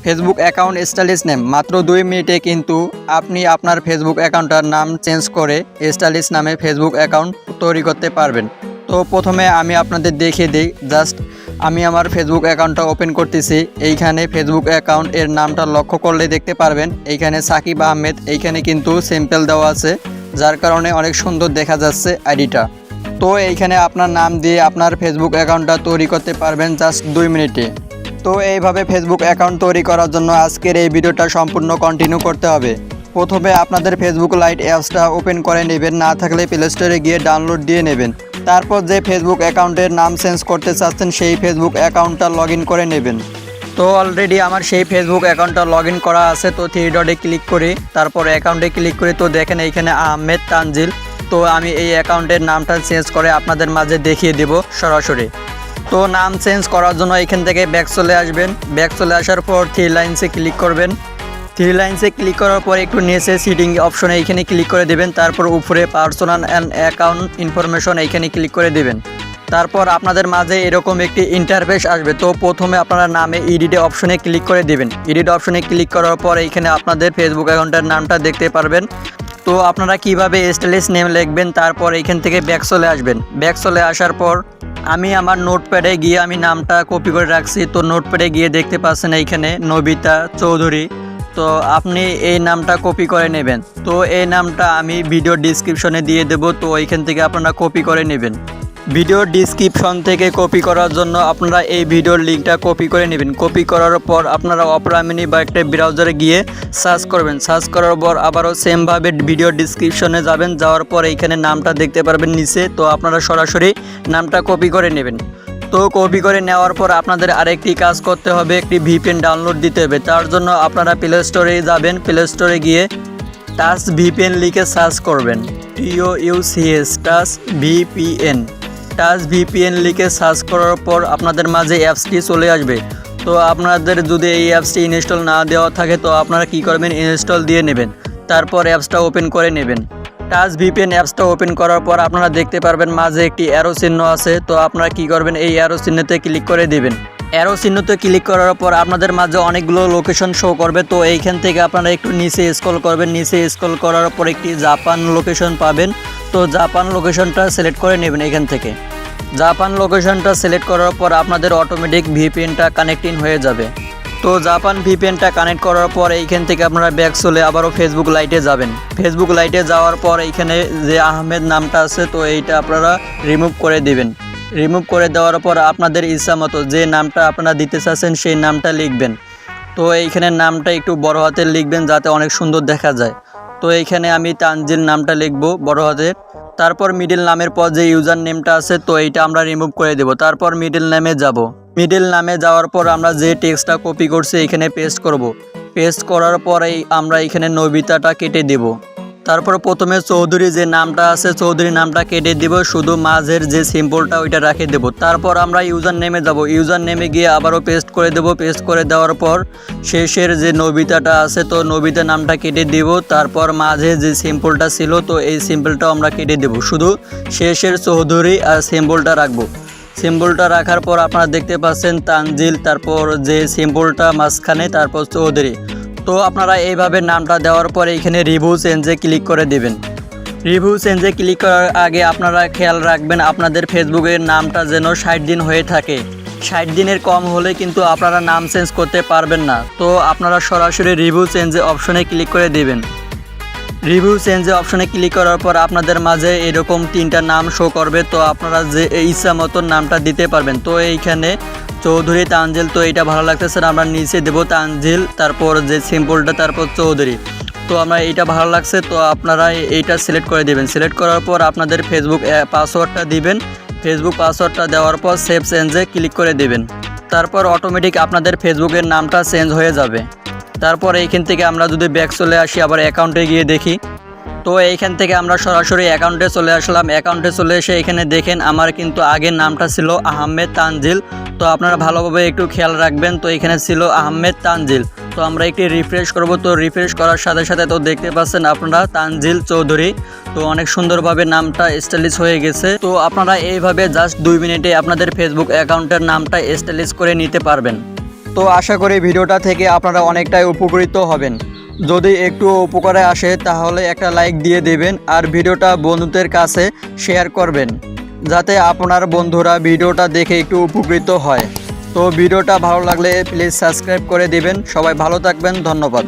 Facebook account stylish name মাত্র 2 মিনিটে কিন্তু আপনি আপনার ফেসবুক অ্যাকাউন্টটার নাম চেঞ্জ করে স্টাইলিশ নামে ফেসবুক অ্যাকাউন্ট তৈরি করতে পারবেন। তো প্রথমে আমি আপনাদের দেখিয়ে দিই। জাস্ট আমি আমার ফেসবুক অ্যাকাউন্টটা ওপেন করতেছি। এইখানে ফেসবুক অ্যাকাউন্ট এর নামটা লক্ষ্য করলে দেখতে পারবেন এইখানে সাকিব আহমেদ, এইখানে কিন্তু সিম্পল দেওয়া আছে, যার কারণে অনেক সুন্দর দেখা যাচ্ছে আইডিটা। তো এইখানে আপনার নাম দিয়ে আপনার ফেসবুক অ্যাকাউন্টটা তৈরি করতে পারবেন জাস্ট 2 মিনিটে। তো এইভাবে ফেসবুক অ্যাকাউন্ট তৈরি করার জন্য আজকের এই ভিডিওটা সম্পূর্ণ কন্টিনিউ করতে হবে। প্রথমে আপনাদের ফেসবুক লাইট অ্যাপসটা ওপেন করে নেবেন, না থাকলে প্লে স্টোরে গিয়ে ডাউনলোড দিয়ে নেবেন। তারপর যে ফেসবুক অ্যাকাউন্টের নাম চেঞ্জ করতে চাচ্ছেন সেই ফেসবুক অ্যাকাউন্টটা লগ ইন করে নেবেন। তো অলরেডি আমার সেই ফেসবুক অ্যাকাউন্টটা লগ ইন করা আছে। তো 3 ডটে ক্লিক করি, তারপর অ্যাকাউন্টে ক্লিক করি। তো দেখেন এইখানে আহমেদ তানজিল। তো আমি এই অ্যাকাউন্টের নামটা চেঞ্জ করে আপনাদের মাঝে দেখিয়ে দেব সরাসরি। তো নাম চেঞ্জ করার জন্য এখান থেকে ব্যাক চলে আসবেন। ব্যাক চলে আসার পর 3 লাইনসে ক্লিক করবেন। 3 লাইনসে ক্লিক করার পর একটু নিচে সিটিং অপশনে এইখানে ক্লিক করে দেবেন। তারপর উপরে পার্সোনাল অ্যান্ড অ্যাকাউন্ট ইনফরমেশন এইখানে ক্লিক করে দেবেন। তারপর আপনাদের মাঝে এরকম একটি ইন্টারফেস আসবে। তো প্রথমে আপনারা নামে এডিট অপশনে ক্লিক করে দেবেন। এডিট অপশনে ক্লিক করার পর এইখানে আপনাদের ফেসবুক অ্যাকাউন্টের নামটা দেখতে পারবেন। তো আপনারা কিভাবে স্টাইলিশ নেম লিখবেন, তারপর এইখান থেকে ব্যাক চলে আসবেন। ব্যাক চলে আসার পর আমি আমার নোটপ্যাডে গিয়ে আমি নামটা কপি করে রাখছি। তো নোটপ্যাডে গিয়ে দেখতে পাচ্ছেন এইখানে নবিতা চৌধুরী। তো আপনি এই নামটা কপি করে নেবেন। তো এই নামটা আমি ভিডিও ডিসক্রিপশনে দিয়ে দেব। তো এইখান থেকে আপনারা কপি করে নেবেন। ভিডিও ডিসক্রিপশন থেকে কপি করার জন্য আপনারা এই ভিডিওর লিঙ্কটা কপি করে নেবেন। কপি করার পর আপনারা অপেরা মিনি বা একটা ব্রাউজারে গিয়ে সার্চ করবেন। সার্চ করার পর আবারও সেমভাবে ভিডিও ডিসক্রিপশনে যাবেন। যাওয়ার পর এইখানে নামটা দেখতে পারবেন নিচে। তো আপনারা সরাসরি নামটা কপি করে নেবেন। তো কপি করে নেওয়ার পর আপনাদের আরেকটি কাজ করতে হবে, একটি ভিপিএন ডাউনলোড দিতে হবে। তার জন্য আপনারা প্লে স্টোরে যাবেন। প্লে স্টোরে গিয়ে টাচ ভিপিএন লিখে সার্চ করবেন। TOUCH touch VPN. Touch VPN লিখে সার্চ করার পর আপনাদের মাঝে অ্যাপসটি চলে আসবে। তো আপনাদের যদি এই অ্যাপসটি ইনস্টল না দেওয়া থাকে তো আপনারা কি করবেন, ইনস্টল দিয়ে নেবেন। তারপর অ্যাপসটা ওপেন করে নেবেন। টাচ ভিপিএন অ্যাপসটা ওপেন করার পর আপনারা দেখতে পারবেন মাঝে একটি অ্যারো চিহ্ন আছে। তো আপনারা কি করবেন, এই অ্যারো চিহ্নতে ক্লিক করে দিবেন। অ্যারো চিহ্নতে ক্লিক করার পর আপনাদের মাঝে অনেকগুলো লোকেশন শো করবে। তো এইখান থেকে আপনারা একটু নিচে স্ক্রল করবেন। নিচে স্ক্রল করার পর একটি জাপান লোকেশন পাবেন। তো জাপান লোকেশনটা সিলেক্ট করে নেবেন। এখান থেকে জাপান লোকেশনটা সিলেক্ট করার পর আপনাদের অটোমেটিক ভিপিএনটা কানেক্টিং হয়ে যাবে। তো জাপান ভিপিএনটা কানেক্ট করার পর এইখান থেকে আপনারা ব্যাক চলে আবারও ফেসবুক লাইটে যাবেন। ফেসবুক লাইটে যাওয়ার পর এইখানে যে আহমেদ নামটা আছে তো এইটা আপনারা রিমুভ করে দিবেন। রিমুভ করে দেওয়ার পর আপনাদের ইচ্ছা মতো যে নামটা আপনারা দিতে চাচ্ছেন সেই নামটা লিখবেন। তো এইখানে নামটা একটু বড় হাতের লিখবেন যাতে অনেক সুন্দর দেখা যায়। তো এইখানে আমি তানজিল নামটা লিখবো বড় হাতের। তারপর মিডল নামের পর যে ইউজার নেমটা আছে তো এইটা আমরা রিমুভ করে দেব। তারপর মিডল নেমে যাব। মিডল নামে যাওয়ার পর আমরা যে টেক্সটটা কপি করছি এখানে পেস্ট করব। পেস্ট করার পরেই আমরা এখানে নবিতাটা কেটে দেব। তারপর প্রথমে চৌধুরী যে নামটা আছে চৌধুরী নামটা কেটে দেব, শুধু মাঝের যে সিম্বলটা ওইটা রেখে দেব। তারপর আমরা ইউজার নেমে যাব। ইউজার নেমে গিয়ে আবারও পেস্ট করে দেব। পেস্ট করে দেওয়ার পর শেষের যে নবিতাটা আছে তো নবিতা নামটা কেটে দেব। তারপর মাঝে যে সিম্বলটা ছিল তো এই সিম্বলটাও আমরা কেটে দেব, শুধু শেষের চৌধুরী আর সিম্বলটা রাখবো। সিম্বলটা রাখার পর আপনারা দেখতে পাচ্ছেন তানজিল, তারপর যে সিম্বলটা মাঝখানে, তারপর চৌধুরী। তো আপনারা এইভাবে নামটা দেওয়ার পরে এখানে রিভিউ চেঞ্জে ক্লিক করে দেবেন। রিভিউ চেঞ্জে ক্লিক করার আগে আপনারা খেয়াল রাখবেন আপনাদের ফেসবুকের নামটা যেন 60 দিন হয়ে থাকে। 60 দিনের কম হলে কিন্তু আপনারা নাম চেঞ্জ করতে পারবেন না। তো আপনারা সরাসরি রিভিউ চেঞ্জে অপশনে ক্লিক করে দেবেন। রিভিউ চেঞ্জে অপশনে ক্লিক করার পর আপনাদের মাঝে এরকম 3টা নাম শো করবে। তো আপনারা যে ইচ্ছা মতন নামটা দিতে পারবেন। তো এইখানে চৌধুরী তানজিল, তো এইটা ভালো লাগতেছে না, আমরা নিচে দেব তানজিল, তারপর যে সিম্বলটা, তারপর চৌধুরী। তো আমরা এইটা ভালো লাগছে, তো আপনারা এইটা সিলেক্ট করে দেবেন। সিলেক্ট করার পর আপনাদের ফেসবুক পাসওয়ার্ডটা দিবেন। ফেসবুক পাসওয়ার্ডটা দেওয়ার পর সেভ চেঞ্জে ক্লিক করে দেবেন। তারপর অটোমেটিক আপনাদের ফেসবুকের নামটা চেঞ্জ হয়ে যাবে। তারপর এইখান থেকে আমরা যদি ব্যাক চলে আসি আবার অ্যাকাউন্টে গিয়ে দেখি। তো এইখান থেকে আমরা সরাসরি অ্যাকাউন্টে চলে আসলাম। অ্যাকাউন্টে চলে এসে এখানে দেখেন আমার কিন্তু আগের নামটা ছিল আহমেদ তানজিল। তো আপনারা ভালোভাবে একটু খেয়াল রাখবেন। তো এখানে ছিল আহমেদ তানজিল। তো আমরা একটি রিফ্রেশ করব। তো রিফ্রেশ করার সাথে সাথে তো দেখতে পাচ্ছেন আপনারা তানজিল চৌধুরী। তো অনেক সুন্দরভাবে নামটা স্টাইলিশ হয়ে গেছে। তো আপনারা এইভাবে জাস্ট 2 মিনিটে আপনাদের ফেসবুক অ্যাকাউন্টের নামটা স্টাইলিশ করে নিতে পারবেন। তো আশা করি ভিডিওটা থেকে আপনারা অনেকটাই উপকৃত হবেন। যদি একটু উপকারে আসে তাহলে একটা লাইক দিয়ে দেবেন আর ভিডিওটা বন্ধুদের কাছে শেয়ার করবেন, যাতে আপনার বন্ধুরা ভিডিওটা দেখে একটু উপকৃত হয়। তো ভিডিওটা ভালো লাগলে প্লিজ সাবস্ক্রাইব করে দিবেন। সবাই ভালো থাকবেন, ধন্যবাদ।